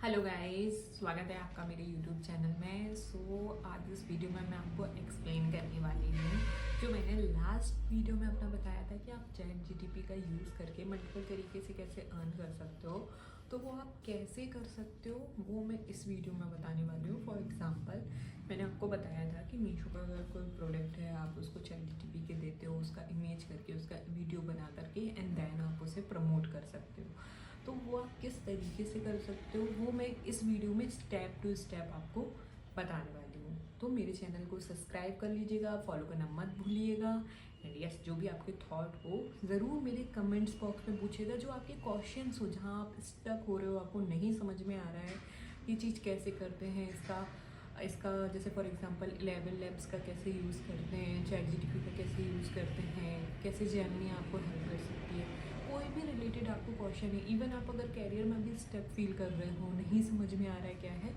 Hello guys, स्वागत है आपका मेरे यूट्यूब चैनल में। आज इस वीडियो में मैं आपको एक्सप्लेन करने वाली हूँ जो मैंने लास्ट वीडियो में अपना बताया था कि आप चैट जीटीपी का यूज़ करके मल्टीपल तरीके से कैसे अर्न कर सकते हो। तो वो आप कैसे कर सकते हो वो मैं इस वीडियो में बताने वाली हूँ। फॉर एग्जांपल, मैंने आपको बताया था कि मीशो का अगर कोई प्रोडक्ट है, आप उसको चैट जीटीपी के देते हो, उसका इमेज करके, उसका वीडियो बना करके एंड देन आप उसे प्रमोट कर सकते हो। तो वो आप किस तरीके से कर सकते हो वो मैं इस वीडियो में स्टेप टू स्टेप आपको बताने वाली हूँ। तो मेरे चैनल को सब्सक्राइब कर लीजिएगा, फॉलो करना मत भूलिएगा। एंड यस, जो भी आपके थॉट हो ज़रूर मेरे कमेंट्स बॉक्स में पूछिएगा। जो आपके क्वेश्चंस हो, जहाँ आप स्टक हो रहे हो, आपको नहीं समझ में आ रहा है ये चीज़ कैसे करते हैं, इसका इसका जैसे फॉर एग्जांपल 11 लैब्स का कैसे यूज़ करते हैं, चैट जीटीपी का कैसे यूज़ करते हैं, कैसे जेमिनी आपको हेल्प कर सकती है, कोई भी रिलेटेड आपको क्वेश्चन है। इवन आप अगर कैरियर में भी स्टेप फील कर रहे हो, नहीं समझ में आ रहा है क्या है,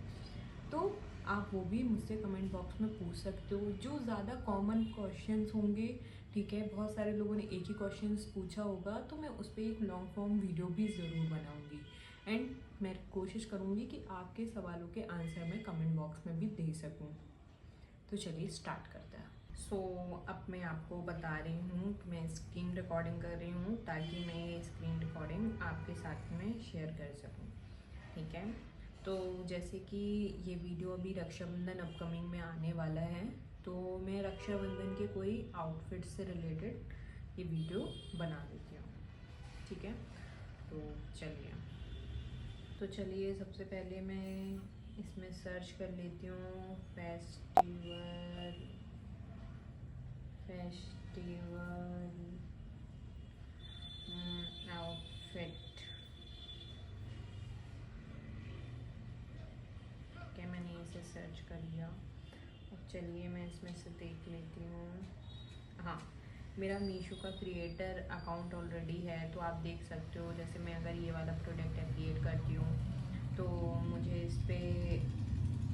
तो आप वो भी मुझसे कमेंट बॉक्स में पूछ सकते हो। जो ज़्यादा कॉमन क्वेश्चंस होंगे, ठीक है, बहुत सारे लोगों ने एक ही क्वेश्चंस पूछा होगा, तो मैं उस पर एक लॉन्ग फॉर्म वीडियो भी ज़रूर बनाऊंगी। एंड मैं कोशिश करूँगी कि आपके सवालों के आंसर मैं कमेंट बॉक्स में भी दे सकूँ। तो चलिए स्टार्ट करते हैं। अब मैं आपको बता रही हूँ कि मैं स्क्रीन रिकॉर्डिंग कर रही हूँ ताकि मैं ये स्क्रीन रिकॉर्डिंग आपके साथ में शेयर कर सकूँ। ठीक है, तो जैसे कि ये वीडियो अभी रक्षाबंधन अपकमिंग में आने वाला है, तो मैं रक्षाबंधन के कोई आउटफिट से रिलेटेड ये वीडियो बना देती हूँ। ठीक है, तो चलिए सबसे पहले मैं इसमें सर्च कर लेती हूँ फेस्टिवल आउटफिट। क्या मैंने इसे सर्च कर लिया। अब चलिए मैं इसमें से देख लेती हूँ। हाँ, मेरा मीशो का क्रिएटर अकाउंट ऑलरेडी है, तो आप देख सकते हो। जैसे मैं अगर ये वाला प्रोडक्ट एफिलिएट करती हूँ तो मुझे इस पर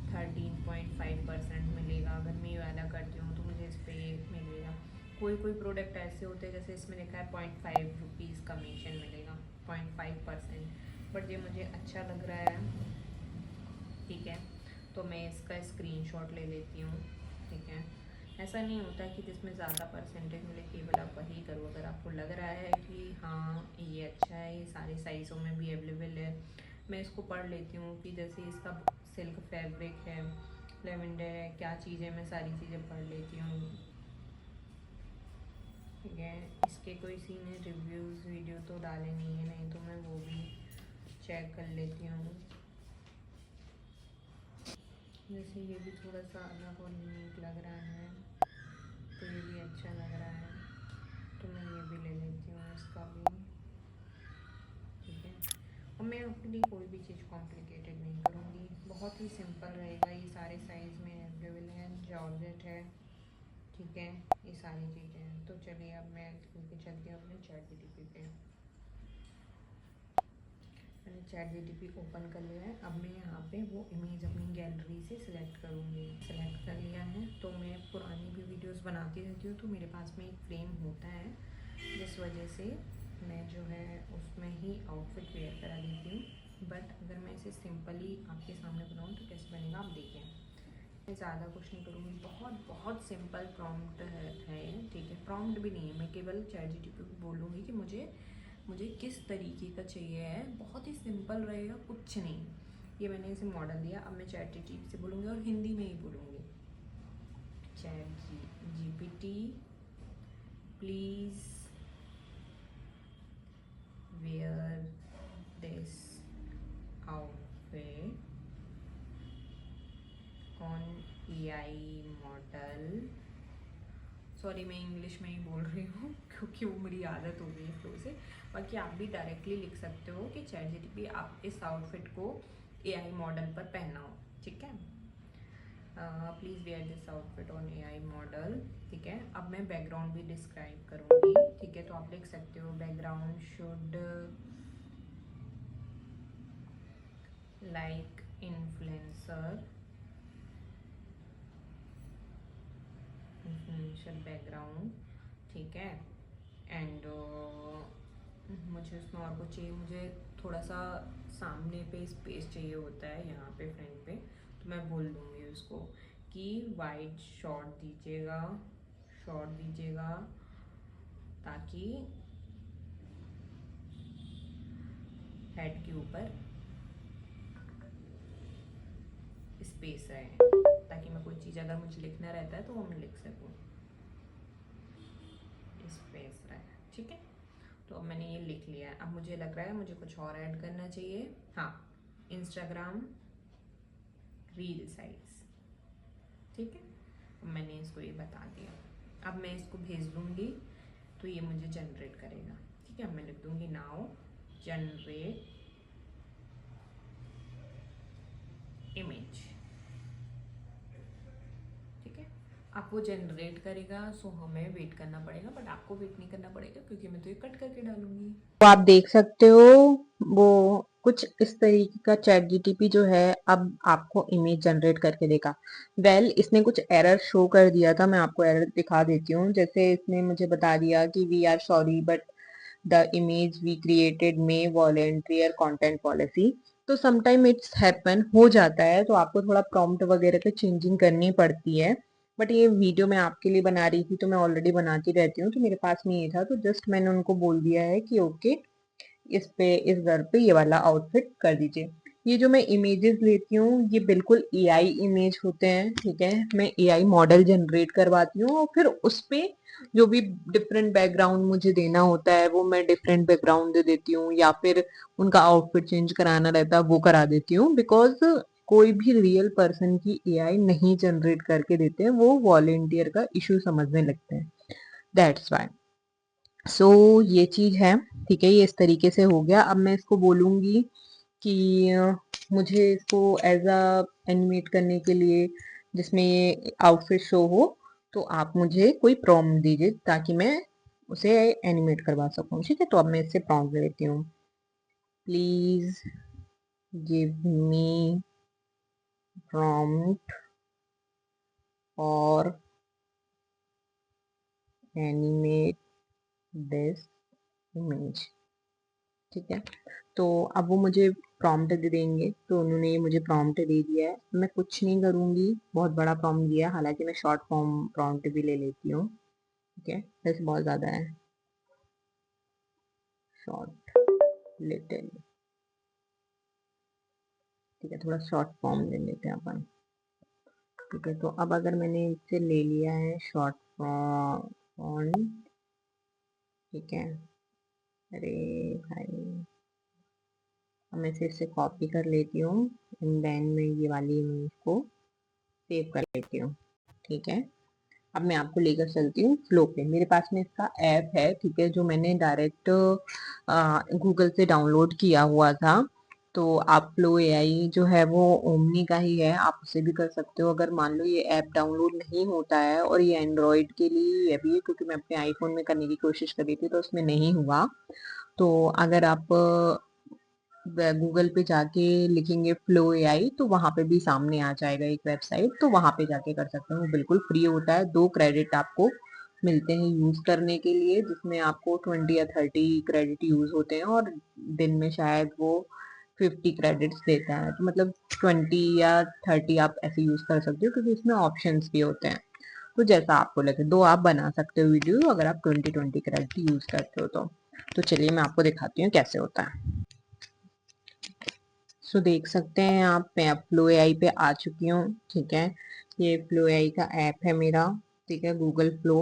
13.5% मिलेगा। अगर मैं ये वाला करती हूँ तो मुझे इस पर मिलेगा। कोई प्रोडक्ट ऐसे होते हैं, जैसे इसमें लिखा है 0.5 रुपीज़ कमीशन मिलेगा, 0.5%। बट ये मुझे अच्छा लग रहा है, ठीक है, तो मैं इसका स्क्रीनशॉट ले लेती हूँ। ठीक है, ऐसा नहीं होता कि जिसमें ज़्यादा परसेंटेज मिले केवल आप वही करो। अगर आपको लग रहा है कि हाँ ये अच्छा है, ये सारे साइज़ों में भी अवेलेबल है, मैं इसको पढ़ लेती हूँ कि जैसे इसका सिल्क फैब्रिक है, लेवेंडर है, क्या चीज़ें, मैं सारी चीज़ें पढ़ लेती हूँ। ठीक है, इसके कोई सी ने रिव्यूज़ वीडियो तो डाले नहीं है, नहीं तो मैं वो भी चेक कर लेती हूँ। जैसे ये भी थोड़ा सा अलग और यूनिक लग रहा है, तो ये भी अच्छा लग रहा है, तो मैं ये भी ले लेती हूँ, इसका भी। ठीक है, और मैं अपने लिए कोई भी चीज़ कॉम्प्लिकेटेड नहीं करूँगी, बहुत ही सिंपल रहेगा। ये सारे साइज़ में अवेलेबल है, जॉर्जेट है, ठीक है, ये सारी चीज़ें हैं। तो चलिए अब मैं लेके चलती हूँ अपने चैट जीटीपी पे। मैंने चैट जीटीपी ओपन कर लिया है। अब मैं यहाँ पे वो इमेज अपनी गैलरी से सिलेक्ट करूँगी। सिलेक्ट कर लिया है, तो मैं पुरानी भी वीडियोस बनाती रहती हूँ, तो मेरे पास में एक फ्रेम होता है, जिस वजह से मैं जो है उसमें ही आउटफिट वेयर करा देती हूँ। बट अगर मैं इसे सिंपली आपके सामने बनाऊँ तो कैसे बनेगा आप देखें। मैं ज़्यादा कुछ नहीं करूँगी, बहुत बहुत सिंपल प्रॉम्प्ट है। ठीक है, प्रॉम्प्ट भी नहीं है, मैं केवल चैट जीटीपी को बोलूँगी कि मुझे किस तरीके का चाहिए है, बहुत ही सिंपल रहेगा, कुछ नहीं। ये मैंने इसे मॉडल दिया। अब मैं चैट जीटीपी से बोलूँगी और हिंदी में ही बोलूँगी, chat GPT please where this outfit on AI model. Sorry, मैं इंग्लिश में ही बोल रही हूँ क्योंकि वो मेरी आदत हो गई है फ्लो से। बाकी आप भी डायरेक्टली लिख सकते हो कि चैट जीटीपी आप इस आउटफिट को एआई मॉडल पर पहनाओ। ठीक है, please where this outfit on AI model. ठीक है, अब मैं बैकग्राउंड भी डिस्क्राइब करूँगी। ठीक है, तो आप लिख सकते हो background should like influencer background. ठीक है, एंड मुझे उसमें और कुछ चाहिए, मुझे थोड़ा सा सामने पे स्पेस चाहिए होता है, यहाँ पे फ्रंट पे, तो मैं बोल दूँगी उसको कि वाइड शॉर्ट दीजिएगा ताकि हेड के ऊपर स्पेस रहे, ताकि मैं कोई चीज़ अगर मुझे लिखना रहता है तो वो मैं लिख सकूँ, स्पेस रहे। ठीक है, तो अब मैंने ये लिख लिया है। अब मुझे लग रहा है मुझे कुछ और ऐड करना चाहिए। हाँ, इंस्टाग्राम रील साइज। ठीक है, अब मैंने इसको ये बता दिया। अब मैं इसको भेज दूँगी तो ये मुझे जनरेट करेगा। ठीक है, अब मैं लिख दूँगी नाउ जनरेट इमेज। ठीक है, अब वो जनरेट करेगा, सो हमें वेट करना पड़ेगा, बट आपको वेट नहीं करना पड़ेगा क्योंकि मैं तो ये कट करके डालूंगी। तो आप देख सकते हो वो कुछ इस तरीके का चैट जीटीपी जो है अब आपको इमेज जनरेट करके देगा। इसने कुछ एरर शो कर दिया था, मैं आपको एरर दिखा देती हूँ। जैसे इसने मुझे बता दिया कि we are sorry but the image we created में वॉलेंटियर कंटेंट पॉलिसी। तो समटाइम इट्स हैपन हो जाता है, तो आपको थोड़ा प्रॉम्प्ट वगैरह पे चेंजिंग करनी पड़ती है। बट ये वीडियो मैं आपके लिए बना रही थी, तो मैं ऑलरेडी बनाती रहती हूँ, तो मेरे पास में ये था, तो जस्ट मैंने उनको बोल दिया है कि ओके इस घर पे ये वाला आउटफिट कर दीजिए। ये जो मैं इमेजेस लेती हूँ ये बिल्कुल एआई इमेज होते हैं। ठीक है, मैं एआई मॉडल जनरेट करवाती हूँ और फिर उस पे जो भी डिफरेंट बैकग्राउंड मुझे देना होता है वो मैं डिफरेंट बैकग्राउंड दे देती हूँ, या फिर उनका आउटफिट चेंज कराना रहता है वो करा देती हूँ। बिकॉज कोई भी रियल पर्सन की एआई नहीं जनरेट करके देते हैं, वो वॉलेंटियर का इशू समझने लगते हैं। That's why. सो ये चीज है। ठीक है, ये इस तरीके से हो गया। अब मैं इसको बोलूंगी कि मुझे इसको एज अ एनिमेट करने के लिए जिसमें ये आउटफिट शो हो, तो आप मुझे कोई प्रॉम्प्ट दीजिए ताकि मैं उसे एनिमेट करवा सकूं। ठीक है, तो अब मैं इससे प्रॉम्प्ट लेती हूँ। प्लीज गिव मी प्रॉम्प्ट और एनिमेट दिस इमेज। ठीक है, तो अब वो मुझे प्रॉम्प्ट दे देंगे, तो उन्होंने ये मुझे प्रॉम्प्ट दे दिया है। मैं कुछ नहीं करूंगी, बहुत बड़ा प्रॉम्प्ट दिया, हालांकि मैं शॉर्ट फॉर्म प्रॉम्प्ट भी ले लेती हूँ। ठीक है, वैसे बहुत ज्यादा है। Short little. ठीक है, थोड़ा शॉर्ट फॉर्म ले लेते हैं अपन। ठीक है, तो अब अगर मैंने इससे ले लिया है शॉर्ट फॉर्म। ठीक है, अरे भाई, अब मैं इसे कॉपी कर लेती हूँ एंड देन मैं ये वाली इमेज को सेव कर लेती हूँ। ठीक है, अब मैं आपको लेकर चलती हूँ फ्लो पे। मेरे पास में इसका ऐप है, ठीक है, जो मैंने डायरेक्ट गूगल से डाउनलोड किया हुआ था। तो आप फ्लो एआई जो है वो ओमनी का ही है, आप उसे भी कर सकते हो। अगर मान लो ये ऐप डाउनलोड नहीं होता है, और ये एंड्रॉयड के लिए अभी है, क्योंकि मैं अपने आईफोन में करने की कोशिश कर रही थी तो उसमें नहीं हुआ। तो अगर आप गूगल पे जाके लिखेंगे फ्लो एआई तो वहां पे भी सामने आ जाएगा एक वेबसाइट, तो वहां पे जाके कर सकते हैं। वो बिल्कुल फ्री होता है, 2 क्रेडिट आपको मिलते हैं यूज करने के लिए, जिसमें आपको 20 या 30 क्रेडिट यूज होते हैं, और दिन में शायद वो 50 क्रेडिट्स देता है। तो मतलब 20 या 30 आप ऐसे यूज कर सकते हो, क्योंकि इसमें ऑप्शंस भी होते हैं। तो जैसा आपको लगे, दो आप बना सकते हो वीडियो अगर आप 20 क्रेडिट यूज करते हो तो चलिए मैं आपको दिखाती हूँ कैसे होता है। सो देख सकते हैं आप, मैं अब फ्लो एआई पे आ चुकी हूँ। ठीक है, ये फ्लो एआई का ऐप है मेरा। ठीक है, गूगल फ्लो।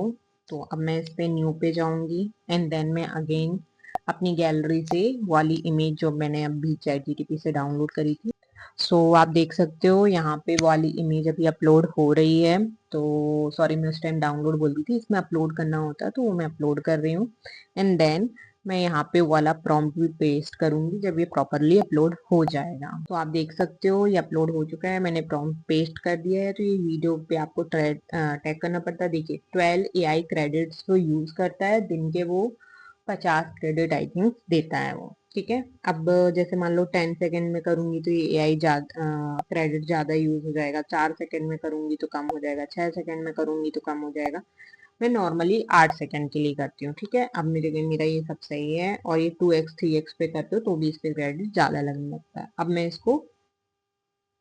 तो अब मैं इस पे न्यू पे जाऊंगी एंड देन मैं अगेन अपनी गैलरी से वाली इमेज जो मैंने अभी चैट जीटीपी से डाउनलोड करी थी, सो आप देख सकते हो यहाँ पे वाली इमेज अभी अपलोड हो रही है। तो सॉरी, मैं उस टाइम डाउनलोड बोल रही थी, इसमें अपलोड करना होता है, तो वो मैं अपलोड कर रही हूँ। एंड देन मैं यहाँ पे वाला प्रॉम्प्ट भी पेस्ट करूंगी जब ये प्रॉपरली अपलोड हो जाएगा। तो आप देख सकते हो ये अपलोड हो चुका है, मैंने प्रॉम्प्ट पेस्ट कर दिया है। तो ये वीडियो पे आपको टैग करना पड़ता है। देखिए 12 AI क्रेडिट्स जो यूज करता है दिन के, वो 50 क्रेडिट आई थिंक देता है वो। ठीक है, अब जैसे मान लो 10 सेकेंड में करूंगी तो ये एआई क्रेडिट ज्यादा यूज हो जाएगा, 4 सेकेंड में करूंगी तो कम हो जाएगा, 6 सेकेंड में करूंगी तो कम हो जाएगा। मैं नॉर्मली 8 सेकंड के लिए करती हूँ, ठीक है। अब मेरा ये सब सही है, और ये 2x 3x पे करते हो तो भी इस पे क्रेडिट ज्यादा लगने लगता है। अब मैं इसको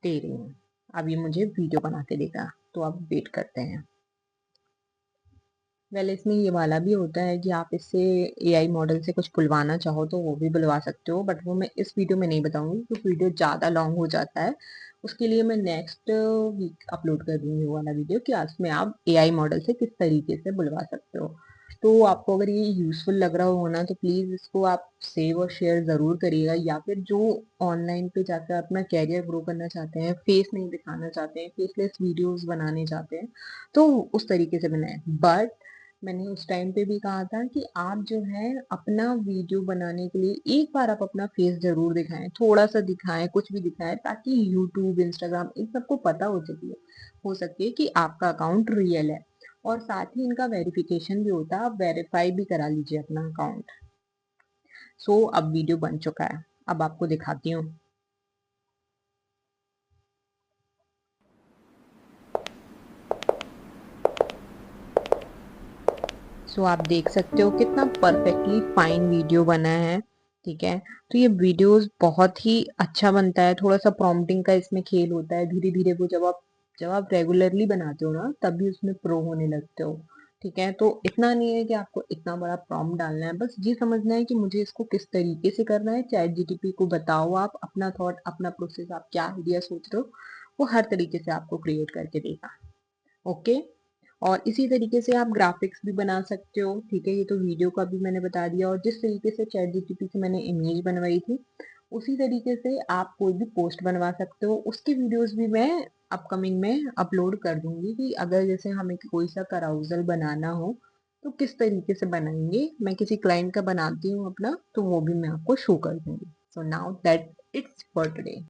दे रही हूँ। अब ये मुझे वीडियो बना के देगा, तो अब वेट करते हैं। वेल, इसमें ये वाला भी होता है कि आप इससे एआई मॉडल से कुछ बुलवाना चाहो तो वो भी बुलवा सकते हो, बट वो मैं इस वीडियो में नहीं बताऊंगी क्योंकि वीडियो ज़्यादा लॉन्ग हो जाता है। उसके लिए मैं नेक्स्ट वीक अपलोड कर दूंगी वो वाला वीडियो कि आज में आप एआई मॉडल से किस तरीके से बुलवा सकते हो। तो आपको अगर ये यूजफुल लग रहा हो ना, तो प्लीज़ इसको आप सेव और शेयर ज़रूर करिएगा, या फिर जो ऑनलाइन पे जाकर अपना कैरियर ग्रो करना चाहते हैं, फेस नहीं दिखाना चाहते हैं, फेसलेस वीडियोस बनाने चाहते हैं, तो उस तरीके से बनाएं। बट मैंने उस टाइम पे भी कहा था कि आप जो है अपना वीडियो बनाने के लिए एक बार आप अपना फेस जरूर दिखाएं, थोड़ा सा दिखाएं, कुछ भी दिखाएं, ताकि यूट्यूब इंस्टाग्राम इन सबको पता हो सके कि आपका अकाउंट रियल है। और साथ ही इनका वेरिफिकेशन भी होता है, आप वेरीफाई भी करा लीजिए अपना अकाउंट। सो अब वीडियो बन चुका है, अब आपको दिखाती हूँ। सो आप देख सकते हो कितना परफेक्टली फाइन वीडियो बना है, ठीक है। तो ये वीडियोस बहुत ही अच्छा बनता है, थोड़ा सा प्रॉम्प्टिंग का इसमें खेल होता है, धीरे धीरे वो जब आप रेगुलरली बनाते हो ना तभी उसमें प्रो होने लगते हो, ठीक है। तो इतना नहीं है कि आपको इतना बड़ा प्रॉम्प्ट डालना है, बस ये समझना है कि मुझे इसको किस तरीके से करना है। चैट जीटीपी को बताओ आप अपना थॉट, अपना प्रोसेस, आप क्या आइडिया सोच रहे हो, वो हर तरीके से आपको क्रिएट करके देगा। ओके। और इसी तरीके से आप ग्राफिक्स भी बना सकते हो, ठीक है। ये तो वीडियो का भी मैंने बता दिया, और जिस तरीके से चैट जीटीपी से मैंने इमेज बनवाई थी उसी तरीके से आप कोई भी पोस्ट बनवा सकते हो। उसकी वीडियोस भी मैं अपकमिंग में अपलोड कर दूंगी कि अगर जैसे हमें कोई सा कराउजल बनाना हो तो किस तरीके से बनाएंगे। मैं किसी क्लाइंट का बनाती हूँ अपना, तो वो भी मैं आपको शो कर दूंगी। So now that it's for today.